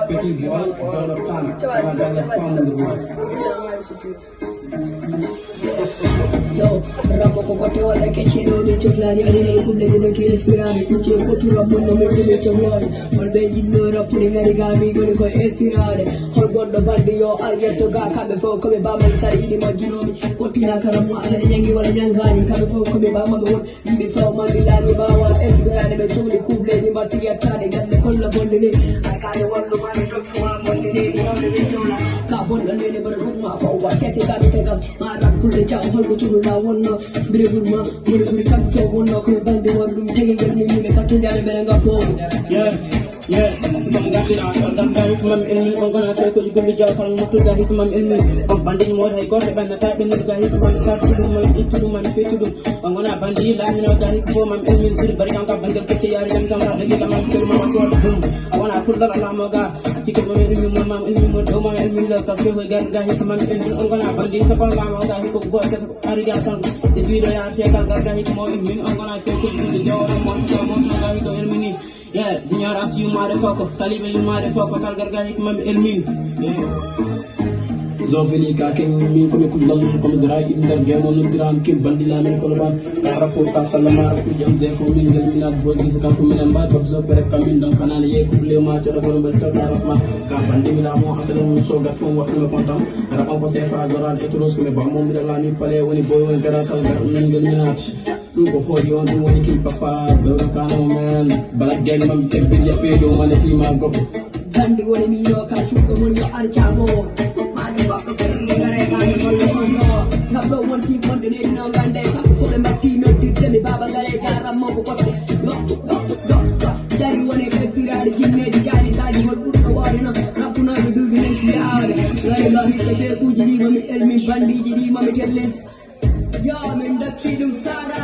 Petit boy dans le camp, dans la dernière femme de boy. Yo, ramo ko kote wala ke chino ni choklani ale kuble de ke espirani kuche ko tu ramo no me de choklani wal be jinno rapuni ngari gami gol ko espirani hol goddo bandi yo algetto ga kambe fo ko be bamal sari ni majinomi ko tina karam ma sare nyangi wala nyangani kambe fo ko be bamal won yimbe so ma bilani bawa espirani be tuli kuble ni matiya tade galle kolla bonde ni akade wallu ma do to ma bonde ni ka bonde ni bar rumma fo wa kese ka be tegam ma rapul jaw hol ko tulu la wonno bire gurma bire guri kam so wonno ko bande wondum tege gel ni mi ka tundale bele ngapo yeah comme gardira dam da hikmam ilmi on gona fe ko gulli jaw tan mutu da hikmam ilmi on bandi mo hay goto banda ta be ni ga hikmam sa tudum man itudum man fe tudum on gona bandi la mi no ga hikmam mam ilmi sir bari kan ka bandal ke yaari jam kam da gi man fe ma ko dum wana kullal allah mo ga hikmam ilmi mam ilmi mo do mam ilmi la ka fe ga hikmam ilmi on gona bandi sa ko ma ga hikko go ke ari ga tan is video ya fe kan ga hikmam ilmi on gona fe ko gulli jaw mo ga hikko ilmi ni yeah, signor as you motherfucker, saliva you motherfucker, kalgarga hikmam ilmin. Zofili ka ken min ko ko lam ko zara inda gemo no dram kim bandila men ko ban ka rapport ka salama ko jam ze fo min gal minat bo gis ka ko min ba ba zo pere kam min don kanal ye ko le ma to ko bel to dara ma ka bandi mi la mo asal mo so ga fo wat no kontam rapa fo se fa doral etros ko me ba mo mi la ni pale woni boy won gara kal gar min gal minat dum ko hoji on dum woni kim papa do ka no men bala gel mam te bi ya be do man fi ma go bandi woni mi yo ka chugo mon yo archamo Nablo one team one day no gande for the mati metti temi baba gale gara mo ko kotte dari wone ko spirade jinne di jani saji hol burko wari no rapuna do dubi nen fiade gare la hitte ke kuji di mami elmi bandi di mami tellen ya men dakki dum sada